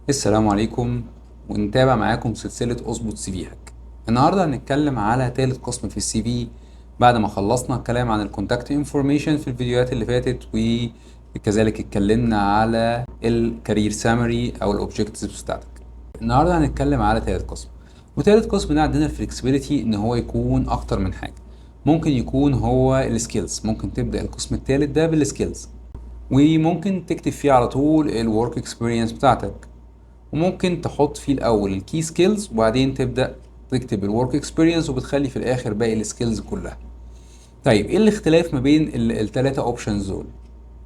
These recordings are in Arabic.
السلام عليكم. ونتابع معاكم سلسلة اظبط سي فيك. النهاردة هنتكلم على تالت قسم في السي في بعد ما خلصنا الكلام عن الكونتاكت انفورميشن في الفيديوهات اللي فاتت، وكذلك اتكلمنا على الكارير سامري او الاوبجكتيفز بتاعتك. النهاردة هنتكلم على تالت قسم، وتالت قسم ده عندنا الفلكسبيليتي ان هو يكون اكتر من حاجة. ممكن يكون هو السكيلز، ممكن تبدأ القسم التالت ده بالسكيلز، وممكن تكتب فيه على طول الورك اكسبيرينس بتاعتك، وممكن تحط فيه الاول الكي سكيلز وبعدين تبدا تكتب الورك اكسبيرينس، وبتخلي في الاخر باقي السكيلز كلها. طيب ايه الاختلاف ما بين الثلاثه اوبشنز دول؟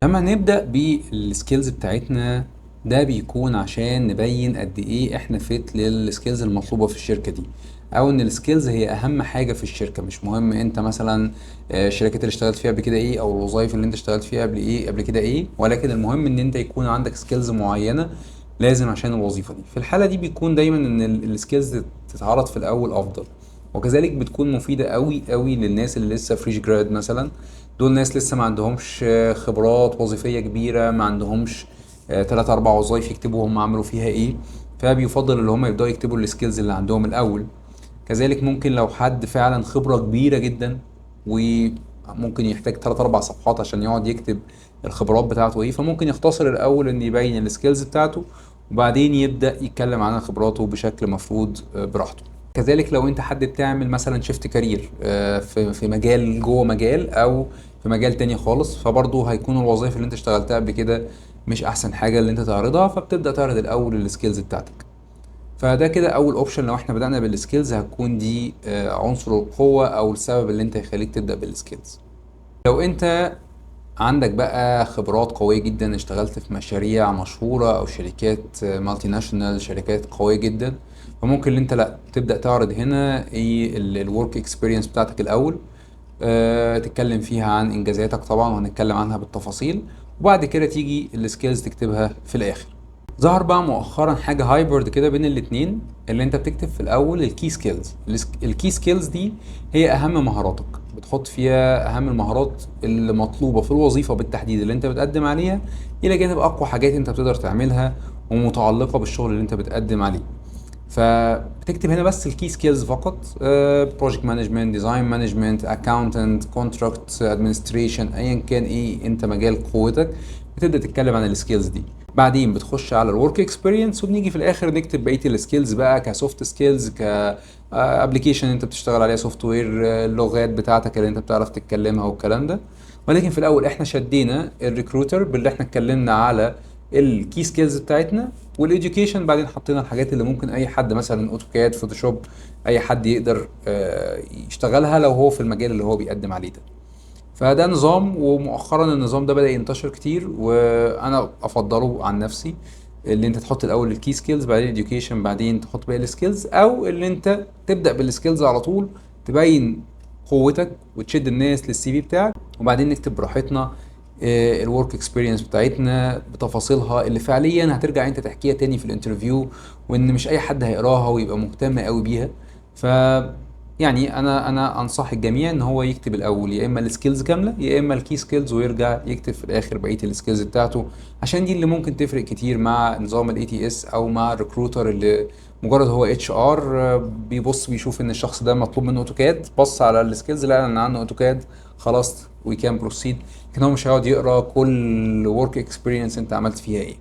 لما نبدا بالسكيلز بتاعتنا، ده بيكون عشان نبين قد ايه احنا فيت للسكيلز المطلوبه في الشركه دي، او ان السكيلز هي اهم حاجه في الشركه. مش مهم انت مثلا الشركات اللي اشتغلت فيها قبل كده ايه، او الوظائف اللي انت اشتغلت فيها قبل كده ايه، ولكن المهم ان انت يكون عندك سكيلز معينه لازم عشان الوظيفه دي. في الحاله دي بيكون دايما ان السكيلز تتعرض في الاول افضل، وكذلك بتكون مفيده قوي قوي للناس اللي لسه فريش جراد مثلا. دول ناس لسه ما عندهمش خبرات وظيفيه كبيره، ما عندهمش تلات اربع وظايف يكتبوا هم عملوا فيها ايه، فبيفضل ان هم يبداوا يكتبوا السكيلز اللي عندهم الاول. كذلك ممكن لو حد فعلا خبره كبيره جدا وممكن يحتاج تلات اربع صفحات عشان يقعد يكتب الخبرات بتاعته ايه، فممكن يختصر الاول ان يبين السكيلز بتاعته، وبعدين يبدا يتكلم عن خبراته بشكل مفروض براحته. كذلك لو انت حد بتعمل مثلا شيفت كارير في مجال جوه مجال، او في مجال تاني خالص، فبرضه هيكون الوظائف اللي انت اشتغلتها قبل كده مش احسن حاجه اللي انت تعرضها، فبتبدا تعرض الاول السكيلز بتاعتك. فده كده اول اوبشن. لو احنا بدانا بالسكيلز هتكون دي عنصر القوه او السبب اللي انت يخليك تبدا بالسكيلز. لو انت عندك بقى خبرات قوية جدا، اشتغلت في مشاريع مشهورة او شركات مالتي ناشونال، شركات قوية جدا، فممكن ان انت لا تبدأ تعرض هنا ايه الورك اكسبيرينس بتاعتك الاول. تتكلم فيها عن انجازاتك طبعا، وهنتكلم عنها بالتفاصيل، وبعد كده تيجي السكيلز تكتبها في الاخر. ظهر بقى مؤخرا حاجه هايبرد كده بين الاتنين، اللي انت بتكتب في الاول الكي سكيلز. الكي سكيلز دي هي اهم مهاراتك، بتحط فيها اهم المهارات اللي مطلوبه في الوظيفه بالتحديد اللي انت بتقدم عليها، الى جانب اقوى حاجات انت بتقدر تعملها ومتعلقه بالشغل اللي انت بتقدم عليه. فبتكتب هنا بس الكي سكيلز فقط: بروجكت مانجمنت، ديزاين مانجمنت، اكاونتنت، كونتراكت ادمنستريشن، ايا كان ايه انت مجال قوتك، بتبدا تتكلم عن السكيلز دي. بعدين بتخش على الورك اكسبيرينس، وبنيجي في الاخر نكتب بقيه السكيلز بقى كسوفت سكيلز، ك ابلكيشن انت بتشتغل عليها، سوفت وير، اللغات بتاعتك اللي انت بتعرف تتكلمها والكلام ده. ولكن في الاول احنا شدينا الريكروتر باللي احنا اتكلمنا على الكي سكيلز بتاعتنا، والاديوكيشن بعدين حطينا الحاجات اللي ممكن اي حد مثلا اوتوكاد، فوتوشوب، اي حد يقدر يشتغلها لو هو في المجال اللي هو بيقدم عليه ده. فده نظام، ومؤخرا النظام ده بدأ ينتشر كتير، وانا افضله عن نفسي. اللي انت تحط الاول الكي سكيلز، بعدين الاديوكيشن، بعدين تحط باقي السكيلز، او اللي انت تبدأ بالسكيلز على طول، تبين قوتك وتشد الناس للسي في بتاعك، وبعدين نكتب براحتنا الورك اكسبيرينس بتاعتنا بتفاصيلها اللي فعليا هترجع انت تحكيها تاني في الانترفيو، وان مش اي حد هيقراها ويبقى مهتم قوي بيها. ف يعني انا انصح الجميع ان هو يكتب الاول يا اما السكيلز كامله يا اما الكي سكيلز، ويرجع يكتب في الاخر بقيه السكيلز بتاعته، عشان دي اللي ممكن تفرق كتير مع نظام الاي تي اس او مع الريكروتر اللي مجرد هو اتش ار بيبص بيشوف ان الشخص ده مطلوب منه اوتوكاد، بص على السكيلز لقى ان عنده اوتوكاد، خلاص وي كان بروسيد. لكن هو مش هيقعد يقرا كل ورك اكسبيرينس انت عملت فيها ايه.